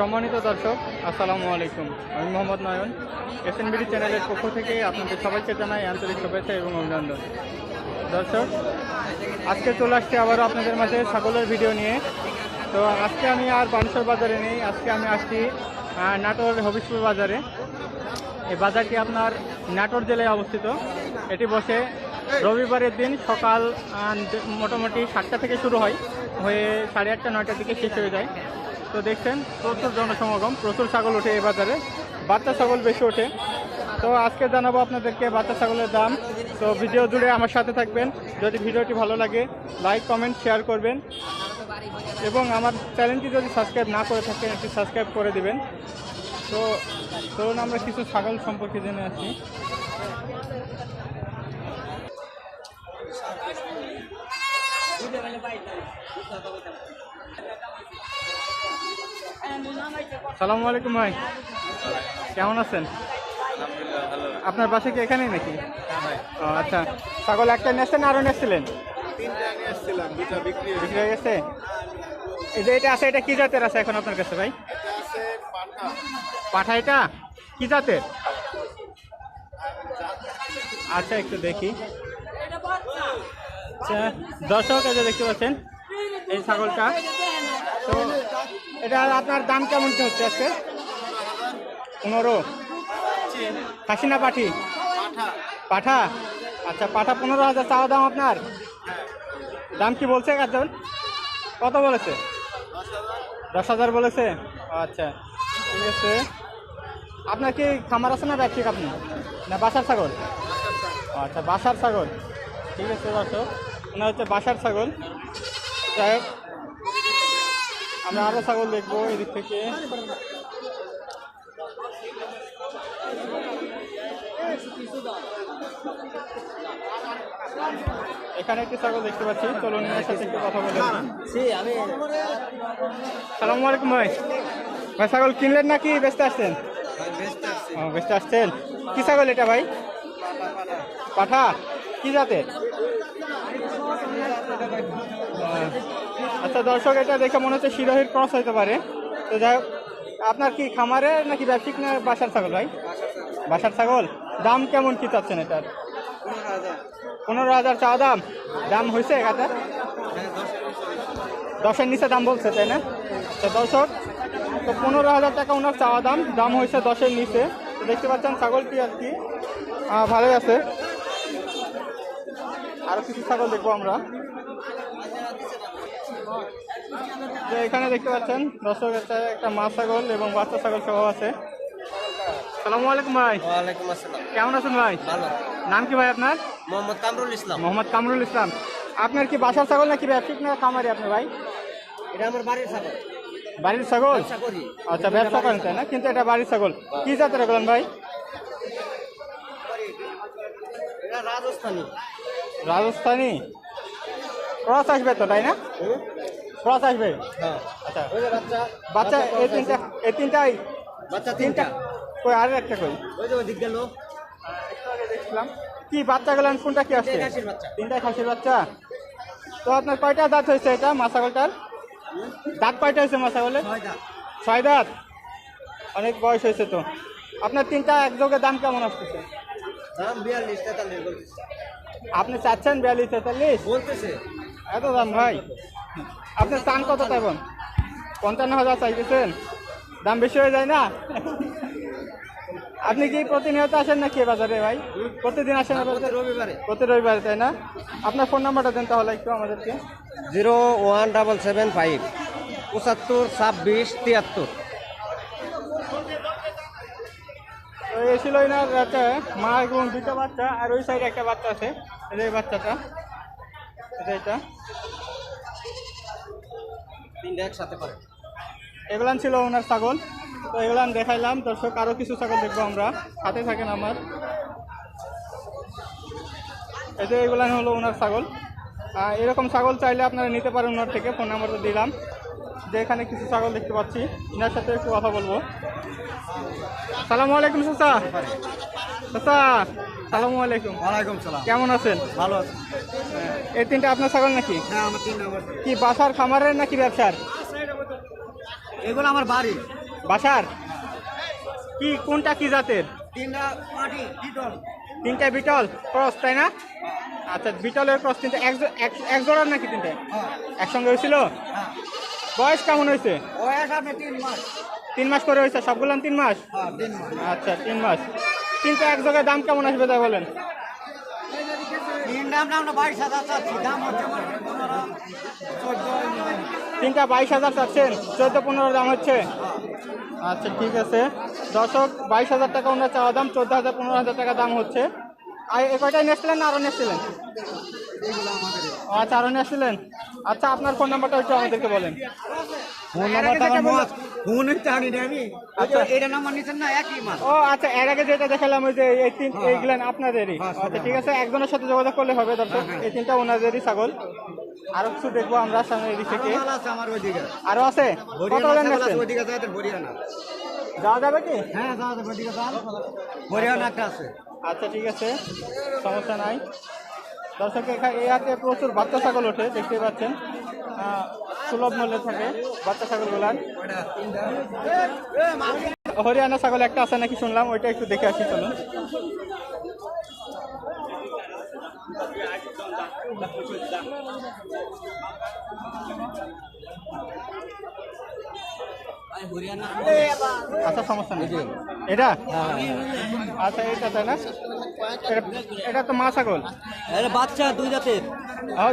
সম্মানিত দর্শক, আসসালামু আলাইকুম। আমি মোহাম্মদ নয়ন, এসএনবিডি চ্যানেলের পক্ষ থেকে আপনাদের সবাইকে জানাই আন্তরিক শুভেচ্ছা এবং অভিনন্দন। দর্শক, আজকে চলে আসছি আবারও আপনাদের মাঝে ছাগলের ভিডিও নিয়ে। তো আজকে আমি আর বানেশ্বর বাজারে নেই, আজকে আমি আসছি নাটোর হবিষপুর বাজারে। এই বাজারটি আপনার নাটোর জেলায় অবস্থিত। এটি বসে রবিবারের দিন সকাল মোটামুটি 7টা থেকে শুরু হয়ে 8:30 9টার দিকে শেষ হয়ে যায়। তো দেখছেন প্রচুর জনসমাগম, প্রচুর ছাগল ওঠে এই বাজারে, বাচ্চা ছাগল বেশি ওঠে। তো আজকে জানাবো আপনাদেরকে বাচ্চা ছাগলের দাম। তো ভিডিও জুড়ে আমার সাথে থাকবেন। যদি ভিডিওটি ভালো লাগে লাইক কমেন্ট শেয়ার করবেন এবং আমার চ্যানেলটি যদি সাবস্ক্রাইব না করে থাকেন একটি সাবস্ক্রাইব করে দিবেন। তো চলুন আমরা কিছু ছাগল সম্পর্কে জেনে আসি। সালামু আলাইকুম ভাই, কেমন আছেন? আপনার বাসা কি এখানেই নাকি? ও আচ্ছা, ছাগল একটা নিয়েছেন আরও নিয়েছিলেন? বিক্রি হয়ে গেছে। এই যে এটা আছে, এটা কি জাতের আছে এখন আপনার কাছে ভাই? পাঠা। এটা কি জাতের? আচ্ছা একটু দেখি। আচ্ছা দর্শক, এই যে দেখতে পাচ্ছেন এই ছাগলটা। তো এটা আপনার দাম কেমন কি হচ্ছে আজকে? 15। খাসি না পাঠি? পাঠা। আচ্ছা, পাঠা 15,000 চাওয়া দাম আপনার? দাম কি বলছে একজন? কত বলেছে? 10,000 বলেছে। আচ্ছা ঠিক আছে। আপনার কি খামার আছে না ব্যবসায়িক আপনি, না বাসার ছাগল? আচ্ছা বাসার ছাগল, ঠিক আছে দর্শক, ওনার হচ্ছে বাসার ছাগল। যাই হোক, আমরা আরও ছাগল দেখবো এদিক থেকে। এখানে একটি ছাগল দেখতে পাচ্ছি, চলুন এর সাথে একটু কথা বলে। সালামু আলাইকুম ভাই। ভাই ছাগল কিনলেন নাকি বেচতে আসছেন? ও বেচতে আসছেন। কি ছাগল এটা ভাই? পাঠা। কি জাতের? আচ্ছা দর্শক, এটা দেখে মনে হচ্ছে শিরোহির ক্রস হতে পারে। তো যাই হোক, আপনার কি খামারে নাকি ব্যবসায়িক না বাসার ছাগল ভাই? বাসার ছাগল। দাম কেমন কি চাচ্ছেন এটার? 15,000 চাওয়া দাম। দাম হয়েছে একাটা? 10-এর নিচে দাম বলছে, তাই না? তো দর্শক, তো 15,000 টাকা ওনার চাওয়া দাম, দাম হয়েছে 10-এর নিচে। তো দেখতে পাচ্ছেন ছাগলটি আর কি ভালোই আছে। আরও কিছু ছাগল দেখবো আমরা। তো এখানে দেখতে পাচ্ছেন দর্শক, একটা মা ছাগল এবং বাচ্চা ছাগল সহ আছে। সালামু আলাইকুম ভাই। ওয়ালাইকুম আসসালাম। কেমন আছেন ভাই? ভালো। নাম কি ভাই আপনার? মোহাম্মদ কামরুল ইসলাম। মোহাম্মদ কামরুল ইসলাম। আপনার কি বাসার ছাগল নাকি ব্যবসায়িক না খামারি আপনি ভাই? এটা আমার বাড়ির ছাগল। বাড়ির ছাগল? ব্যবসা করি। আচ্ছা ব্যবসা করেন তাই না, কিন্তু এটা বাড়ির ছাগল। কি জাতের বলেন ভাই? এটা রাজস্থানী। রাজস্থানী ক্রস আসবে তো, তাই না? ক্রস আসবে। হ্যাঁ। আচ্ছা ওই যে বাচ্চা। বাচ্চা এই তিনটাই? বাচ্চা তিনটা। কই আর একটা কই? ওই যে ওদিক গেল। একটু আগে দেখছিলাম। কি বাচ্চা গেলেন কোনটা কি আসছে? খাসির বাচ্চা। তিনটাই খাসির বাচ্চা। তো আপনার কয়টা দাঁত হয়েছে এটা মা ছাগলটার? দাঁত কয়টা হয়েছে মা ছাগলের? 6 দাঁত। 6 দাঁত। অনেক বয়স হয়েছে তো। আপনার তিনটা একযোগে দাম কেমন আসতেছে? দাম 42-43 বলতেছে। আপনি চাচ্ছেন 42-43? বলতেছে। এত দাম ভাই? আপনি চান কত তেমন? 55,000 চাইতেছেন? দাম বেশি হয়ে যায় না? আপনি কি প্রতিনিয়ত আসেন নাকি বাজারে ভাই? প্রতিদিন আসেন বাজারে? রবিবারে। প্রতি রবিবারে, তাই না? আপনার ফোন নাম্বারটা দেন তাহলে একটু আমাদেরকে। 01775 75 26 73। তো এই ছিল এনার একটা মা এবং দুটো বাচ্চা, আর ওই সাইডে একটা বাচ্চা আছে, এই বাচ্চাটা, এটা। তিনটা একসাথে করে। এগুলান ছিল ওনার ছাগল। তো এগুলান দেখাইলাম দর্শক, আরও কিছু ছাগল দেখবো আমরা, সাথে থাকেন আমার। এই যে এগুলান হলো ওনার ছাগল। এরকম ছাগল চাইলে আপনারা নিতে পারেন ওনার থেকে, ফোন নাম্বারটা দিলাম। যে এখানে কিছু ছাগল দেখতে পাচ্ছি, ওনার সাথে একটু কথা বলবো। সালামু আলাইকুম চাচা। চাচা সালামু আলাইকুম। ওয়ালাইকুম সালাম। কেমন আছেন? ভালো আছে। এই তিনটা আপনার ছাগল নাকি? হ্যাঁ, আমার তিনটা। আমার কি বাসার খামারের নাকি ব্যবসার? এগুলো আমার বাড়ি। বাসার কি কোনটা কি জাতের? তিনটা পাটি বিটল। তিনটা বিটল ক্রস তাই না? আচ্ছা বিটলের ক্রস তিনটা এক জোড়ার নাকি তিনটে একসঙ্গে হয়েছিল? বয়স কেমন হয়েছে? বয়স আপনি 3 মাস। 3 মাস করে হয়েছে সবগুলো 3 মাস? 3 মাস। আচ্ছা 3 মাস। কিন্তু এক জায়গায় দাম কেমন আসবে তাই বলেন? তিন দাম আমরা 22,000 চাচ্ছি, দাম হচ্ছে 15, 14। তিনটা 22,000 চাচ্ছেন, 14-15 দাম হচ্ছে। আচ্ছা ঠিক আছে দর্শক, 22,000 টাকা ওনার চাওয়া দাম, 14,000-15,000 টাকা দাম হচ্ছে। আর এ কয়টাই নিয়েছিলেন না আরও নিয়েছিলেন? আচ্ছা আরও নিয়েছিলেন। আচ্ছা আপনার ফোন নাম্বারটা একটু আমাদেরকে বলেন। ফোন এর আগে যেটা বললাম- ফোন জানি না আমি। আচ্ছা। এটা নাম্বার নিছেন না একই মাস। ও আচ্ছা এর আগে যেটা দেখালাম ওই যে এইগুলো আপনাদেরই। আচ্ছা ঠিক আছে, একজনের সাথে যোগাযোগ করলে হবে দর্শক। এই তিনটা ওনাদেরই ছাগল। আরো কিছু দেখবো আমরা সামনে এদিক থেকে। মাল আছে আমার ওইদিকে। আরো আছে? কত হরিয়ানা জন ছাগল আছে নিচ্ছেন? ওইদিকে যাতে হরিয়ানা। যাওয়া যাবে কি? হ্যাঁ যাতে ওইদিকে যান। হরিয়ানা একটা আছে। আচ্ছা ঠিক আছে সমস্যা নাই। দর্শক এখানে এই হাটে প্রচুর বাচ্চা ছাগল ওঠে, দেখতে পাচ্ছেন। সুলভ মূল্যে থাকে বাচ্চা ছাগলগুলার। হরিয়ানা ছাগল একটা আছে নাকি শুনলাম, ওইটা একটু দেখে আসি চলুন। আচ্ছা সমস্যা নেই। এটা আচ্ছা এটা তাই না? এটা তো মা ছাগল। আরে বাচ্চা দুই জাতের।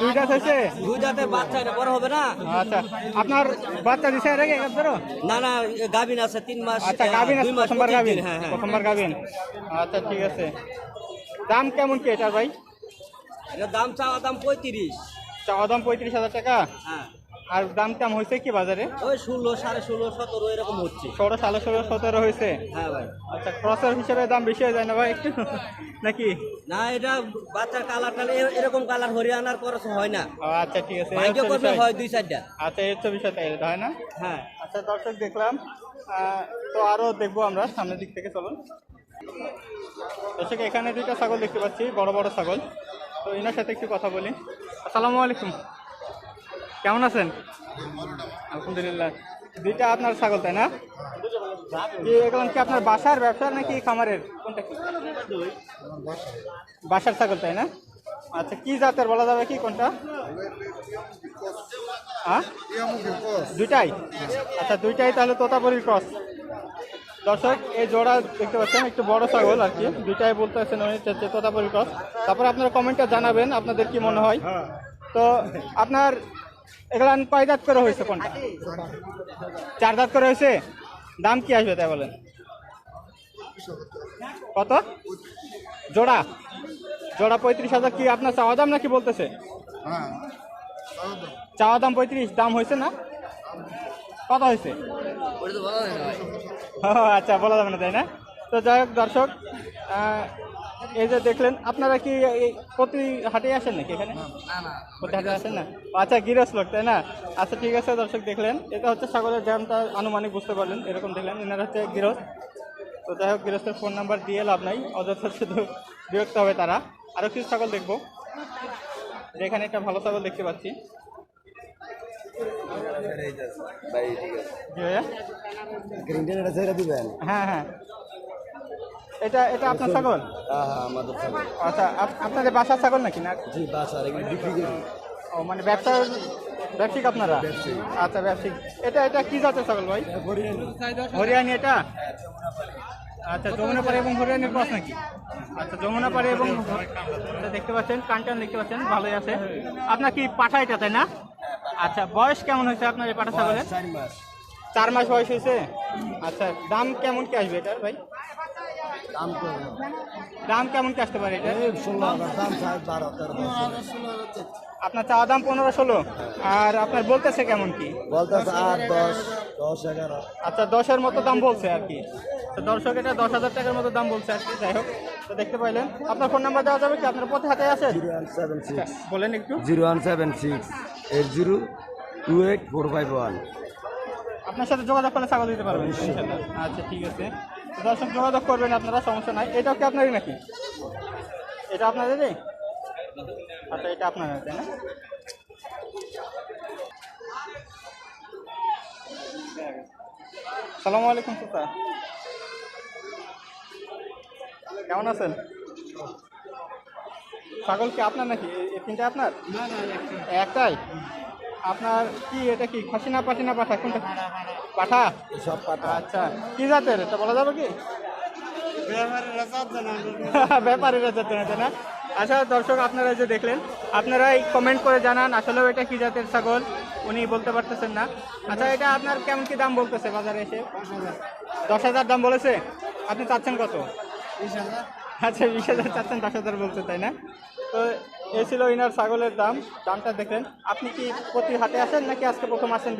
দুইটা হয়েছে? দুই জাতের বাচ্চা, এটা বড় হবে না? আচ্ছা আপনার বাচ্চা দিছে এর আগে একবারও? না না গাবিন আছে 3 মাস। আচ্ছা গাবিন আছে, 2 মাস প্রথমবার 25 গাবিন? দিন, হ্যাঁ হ্যাঁ। প্রথমবার গাবিন। আচ্ছা ঠিক আছে, দাম কেমন কি এটার ভাই? এটা দাম চাওয়া দাম 35। চাওয়া দাম 35,000 টাকা। হ্যাঁ আর দাম কেমন হয়েছে কি বাজারে? ওই 16, 16.5, 17 এরকম হচ্ছে। 16, 16, 17 হয়েছে। হ্যাঁ ভাই। আচ্ছা ক্রসের হিসেবে দাম বেশি হয়ে যায় না ভাই একটু নাকি? না এটা বাচ্চার কালার টালে এরকম কালার হরিয়ানার করস হয় না। আচ্ছা ঠিক আছে, এই ভাগ্য হচ্ছে করবে বিষয়। হয় 2-4টা। আচ্ছা এই হচ্ছে বিষয়, তাই হয় না? হ্যাঁ আচ্ছা দর্শক দেখলাম, তো আরো দেখবো আমরা সামনের দিক থেকে, চলুন। দর্শক এখানে দুইটা ছাগল দেখতে পাচ্ছি, বড় বড় ছাগল। তো এনার সাথে একটু কথা বলি। আসসালামু আলাইকুম, কেমন আছেন? আলহামদুলিল্লাহ। দুইটা আপনার ছাগল তাই না? এগুলো কি আপনার বাসার ব্যবসার নাকি খামারের, কোনটা কি? বাসার ছাগল তাই না? আচ্ছা কি জাতের বলা যাবে কি কোনটা? হ্যাঁ দুইটাই? আচ্ছা দুইটাই তাহলে তোতাপুরীর ক্রস। দর্শক এই জোড়া দেখতে পাচ্ছেন, একটু বড় ছাগল আর কি, দুইটাই বলতে আছেন তোতাপুরীর ক্রস। তারপরে আপনারা কমেন্টে জানাবেন আপনাদের কি মনে হয়। তো আপনার এগুলা কয় দাঁত করে হয়েছে কোনটা? 4 দাঁত করে হয়েছে। দাম কি আসবে তাই বলেন? কত জোড়া? জোড়া 35,000। কি আপনার চাওয়া দাম নাকি বলতেছে? চাওয়া দাম 35, দাম হয়েছে না? কত হয়েছে? আচ্ছা বলা যাবে না তাই না? তো যাই হোক দর্শক, এই যে দেখলেন, আপনারা কি এই প্রতি হাটে আসেন নাকি এখানে? প্রতি হাটে আসেন না? আচ্ছা গৃহস্থ লোক তাই না? আচ্ছা ঠিক আছে দর্শক দেখলেন, এটা হচ্ছে ছাগলের দামটা আনুমানিক বুঝতে পারলেন, এরকম দেখলেন এনারা হচ্ছে গৃহস্থ। তো যাই হোক গৃহস্থের ফোন নাম্বার দিয়ে লাভ নাই, অযথা শুধু বিরক্ত হবে তারা। আরও কিছু ছাগল দেখবো, যেখানে একটা ভালো ছাগল দেখতে পাচ্ছি। হ্যাঁ হ্যাঁ এটা এটা আপনার ছাগল? আমাদের ছাগল। আচ্ছা আপনাদের বাসার ছাগল নাকি না? জি বাসার এগুলো বিক্রি করি। ও মানে ব্যবসায়িক আপনারা? আচ্ছা ব্যবসায়িক। এটা এটা কি জাতের ছাগল ভাই? হরিয়ানি এটা? আচ্ছা যমুনাপাড়ি এবং হরিয়ানির ক্রস নাকি? আচ্ছা যমুনাপাড়ি এবং দেখতে পাচ্ছেন, কানটান দেখতে পাচ্ছেন, ভালোই আছে। আপনার কি পাঠা এটা তাই না? আচ্ছা বয়স কেমন হয়েছে আপনার এই পাঠা ছাগলের? 4 মাস। 4 মাস বয়স হয়েছে। আচ্ছা দাম কেমন কি আসবে এটার ভাই? দাম কেমন কি আসতে পারে এটা? 16,000 দাম, 12,000 আপনার চাওয়া দাম 15-16, আর আপনার বলতেছে কেমন কি? বলতেছে 8, 10, 11। আচ্ছা 10-এর মতো দাম বলছে আর কি। তো দর্শক এটা 10,000 টাকার মতো দাম বলছে আর কি। যাই হোক তো দেখতে পাইলেন। আপনার ফোন নাম্বার দেওয়া যাবে কি? আপনার প্রতি হাতে আছে? 0176 বলেন একটু। 0176 802845 আপনার সাথে যোগাযোগ করলে ছাগল দিতে পারবেন ইনশাআল্লাহ। আচ্ছা ঠিক আছে, তো দর্শক যোগাযোগ করবেন আপনারা, সমস্যা নাই। এটাও কি আপনারই নাকি? এটা আপনাদেরই? আচ্ছা এটা আপনার তাই না? সালামু আলাইকুম চাচা, কেমন আছেন? ছাগল কি আপনার নাকি? এই তিনটা আপনার? একটাই? আপনার কি এটা কি খাসি না পাঠি না পাঠা কোনটা? পাঠা? সব পাতা আচ্ছা, কি জাতের এটা বলা যাবে কি? ব্যাপারীরা জাতের এটা না? আচ্ছা দর্শক, আপনারা যে দেখলেন, আপনারাই কমেন্ট করে জানান আসলেও এটা কি জাতের ছাগল, উনি বলতে পারতেছেন না। আচ্ছা, এটা আপনার কেমন কি দাম বলতেছে বাজারে এসে? 10,000 দাম বলেছে। আপনি চাচ্ছেন কত? 20,000। আচ্ছা, 20,000 চাচ্ছেন, 10,000 বলছে, তাই না? তো এই ছিল ইনার ছাগলের দামটা দেখলেন। আপনি কি প্রতি হাটে আসেন নাকি আজকে প্রথম আসেন?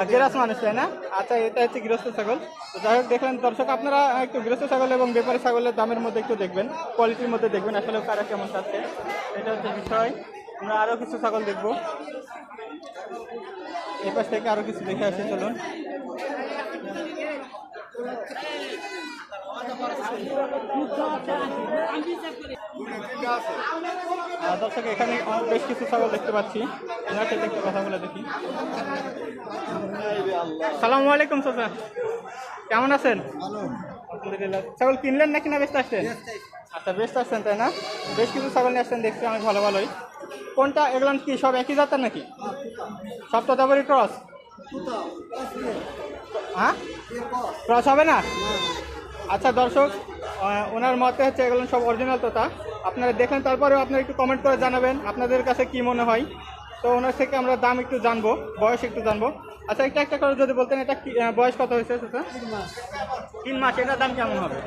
গৃহস্থ মানুষ, তাই না? আচ্ছা, এটা হচ্ছে গৃহস্থ ছাগল। তো যাই হোক, দেখলেন দর্শক, আপনারা একটু গৃহস্থ ছাগল এবং ব্যাপারী ছাগলের দামের মধ্যে একটু দেখবেন, কোয়ালিটির মধ্যে দেখবেন আসলে কারা কেমন চাচ্ছে, এটা হচ্ছে বিষয়। আমরা আরও কিছু ছাগল দেখবো, এই পাশ থেকে আরও কিছু দেখে আসি, চলুন। দর্শক, এখানে বেশ কিছু ছাগল দেখতে পাচ্ছি, এনার সাথে একটু কথা বলে দেখি। সালামু আলাইকুম চাচা, কেমন আছেন? আলহামদুলিল্লাহ। ছাগল কিনলেন নাকি না বেচতে আসছেন? আচ্ছা, বেচতে আসছেন, তাই না? বেশ কিছু ছাগল নিয়ে আসছেন দেখছি অনেক ভালোই। কোনটা এগুলো কি সব একই জাতের নাকি? সব তো তারপরে ক্রস? হ্যাঁ, ক্রস হবে না? আচ্ছা দর্শক, ওনার মতে হচ্ছে এগুলো সব অরিজিনাল তোতা। আপনারা দেখেন, তারপরেও আপনারা একটু কমেন্ট করে জানাবেন আপনাদের কাছে কি মনে হয়। তো ওনার থেকে আমরা দাম একটু জানবো, বয়স একটু জানবো। আচ্ছা, একটা করে যদি বলতেন, এটা বয়স কত হয়েছে চাচা? 3 মাস। এটার দাম কেমন হবে?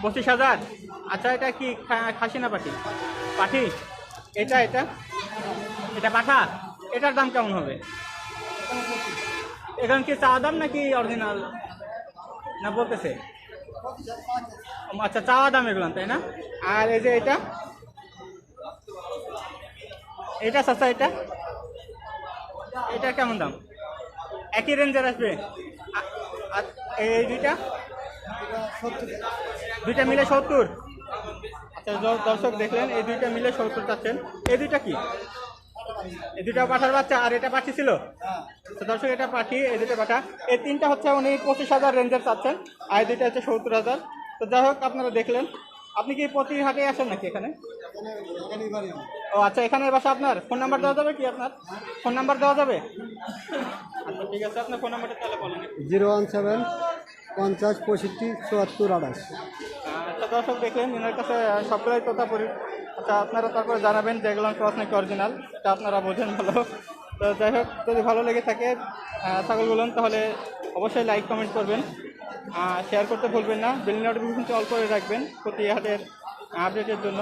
25,000। আচ্ছা, এটা কি খাসি না পাঠি? পাঠি। এটা এটা এটা পাঠা। এটার দাম কেমন হবে? এখন কি চাওয়া দাম নাকি অরিজিনাল না বলতেছে? আচ্ছা, চাওয়া দাম এগুলো, তাই না? আর এই যে এটা চাচা, এটা কেমন দাম? একই রেঞ্জের আসবে? আর এই দুইটা মিলে 70। আচ্ছা দর্শক, দেখলেন এই দুইটা মিলে 70 চাচ্ছেন। এই দুইটা কি? এই দুইটা পাঠার বাচ্চা, আর এটা পাঠি ছিল? তো দর্শক, এটা পাঠি, এই দুটো পাঠা। এই তিনটা হচ্ছে উনি 25,000 রেঞ্জের চাচ্ছেন, আর এই দুইটা হচ্ছে 70,000। তো যাই হোক, আপনারা দেখলেন। আপনি কি প্রতি হাটে আসেন নাকি এখানে? ও আচ্ছা, এখানে বাসা আপনার? ফোন নাম্বার দেওয়া যাবে কি আপনার? ফোন নাম্বার দেওয়া যাবে? আচ্ছা ঠিক আছে, আপনার ফোন নাম্বারটা তাহলে বলেন। 017 50 65 74 28। আচ্ছা দর্শক, দেখলেন এনার কাছে সবগুলোই তোতা পরি। আচ্ছা, আপনারা তারপরে জানাবেন যে এগুলো ক্রস নাকি অরিজিনাল, এটা আপনারা বোঝেন ভালো। তো যাই হোক, যদি ভালো লেগে থাকে ছাগলগুলো, তাহলে অবশ্যই লাইক কমেন্ট করবেন, শেয়ার করতে ভুলবেন না, বেল নোটিফিকেশনটি অল করে রাখবেন প্রতি হাটের আপডেটের জন্য।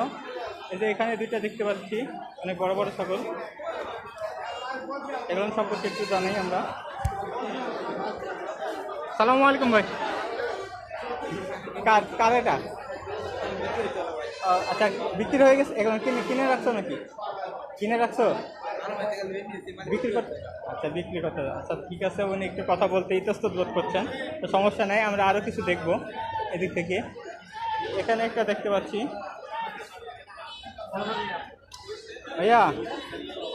এই যে এখানে দুইটা দেখতে পাচ্ছি, অনেক বড় বড় ছাগল, এগুলো সম্পর্কে একটু জানাই আমরা। সালামু আলাইকুম ভাই, কার এটা? আচ্ছা, বিক্রি হয়ে গেছে? এখন কিনে রাখছো নাকি? কিনে রাখছো? বিক্রি করতে? আচ্ছা, বিক্রি করতে। আচ্ছা ঠিক আছে, উনি একটু কথা বলতে ইতস্তত বোধ করছেন, তো সমস্যা নাই, আমরা আরও কিছু দেখবো এদিক থেকে। এখানে একটা দেখতে পাচ্ছি। ভাইয়া,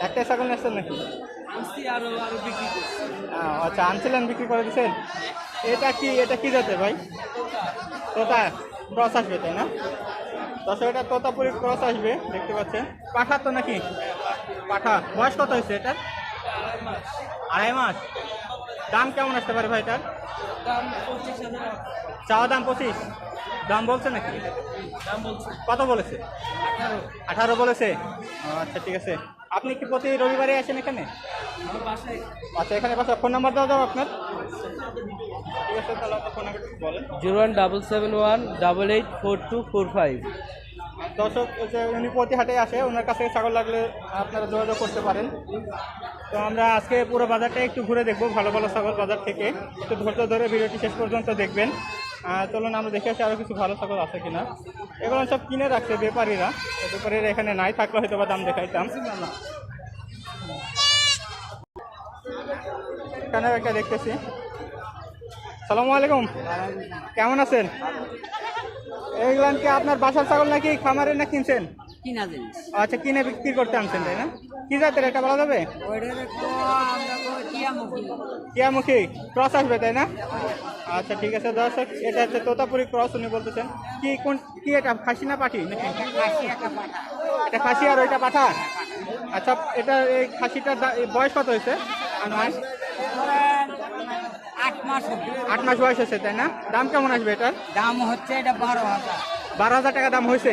একটাই ছাগল নিয়েছেন নাকি? আচ্ছা, আনছিলেন, বিক্রি করে দিচ্ছেন। এটা কি জাতে ভাই? তোতা ক্রস আসবে, তাই না? দশ, এটা তোতাপুরি ক্রস আসবে, দেখতে পাচ্ছেন। পাঠা তো নাকি? পাঠা। বয়স কত হয়েছে এটার? 2.5 মাস। দাম কেমন আসতে পারে ভাই এটার? চাওয়া দাম 25, দাম বলছে নাকি? কত বলেছে? 18 বলেছে। আচ্ছা ঠিক আছে। আপনি কি প্রতি রবিবারে আসেন এখানে? আচ্ছা, এখানে বাসা। ফোন নাম্বার দেওয়া যাবে আপনার? ঠিক আছে, তাহলে আপনার ফোন নাম্বার বলেন। 01771 884245। দর্শক, যে উনি প্রতি হাটে আসে, ওনার কাছে ছাগল লাগলে আপনারা যোগাযোগ করতে পারেন। তো আমরা আজকে পুরো বাজারটা একটু ঘুরে দেখবো, ভালো ভালো ছাগল বাজার থেকে। একটু ধৈর্য ধরে ভিডিওটি শেষ পর্যন্ত দেখবেন। চলুন আমরা দেখে আসি আরও কিছু ভালো ছাগল আছে কিনা। এগুলো সব কিনে রাখছে ব্যাপারীরা, ব্যাপারীরা এখানে নাই, থাকলে হয়তো বা দাম দেখাইতাম। এখানেও একটা দেখতেছি। সালামু আলাইকুম, কেমন আছেন? এইগুলো কি আপনার বাসার ছাগল নাকি খামারের না কিনছেন? কিনা জিনিস। আচ্ছা, কিনে বিক্রি করতে আনছেন, তাই না? কি জাতের এটা বলা যাবে? ওইটার টিয়ামুখী ক্রস আসবে তাই না? আচ্ছা ঠিক আছে দর্শক, এটা হচ্ছে তোতাপুরি ক্রস উনি বলতেছেন। কি এটা খাসি না পাঠি নাকি? এটা খাসি আর ওইটা পাঠা। আচ্ছা এটা এই খাসিটার বয়স কত হয়েছে? 8 মাস বয়স হয়েছে তাই না? দাম কেমন আসবে এটার? দাম হচ্ছে এটা 12,000। 12,000 টাকা দাম হয়েছে।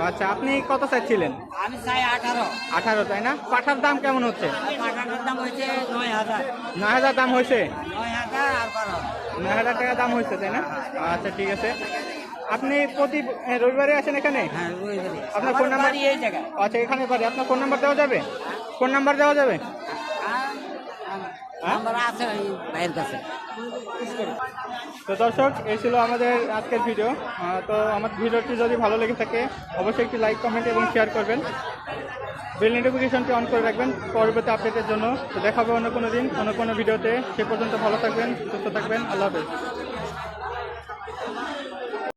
আচ্ছা আপনি কত চাইছিলেন? আমি চাই 18। 18 তাই না? পাঠার দাম কেমন হচ্ছে? পাঠানোর দাম হচ্ছে 9,000। 9,000 দাম হয়েছে। 9,000 আর 12,000। 9,000 টাকা দাম হয়েছে তাই না? আচ্ছা ঠিক আছে। আপনি প্রতি রবিবারে আসেন এখানে? হ্যাঁ, রবিবারে। আপনার ফোন নাম্বার? বাড়ি এই জায়গায়। আচ্ছা এখানে বাড়ি। আপনার ফোন নাম্বার দেওয়া যাবে? ফোন নাম্বার দেওয়া যাবে? নাম্বার আছে ওই ভাইয়ের কাছে। তো দর্শক এই ছিল আমাদের আজকের ভিডিও। তো আমার ভিডিওটি যদি ভালো লেগে থাকে অবশ্যই একটি লাইক কমেন্ট এবং শেয়ার করবেন। বেল নোটিফিকেশনটি অন করে রাখবেন পরবর্তী আপডেটের জন্য। তো দেখা হবে অন্য কোনো দিন অন্য কোনো ভিডিওতে। সে পর্যন্ত ভালো থাকবেন, সুস্থ থাকবেন। আল্লাহ হাফেজ।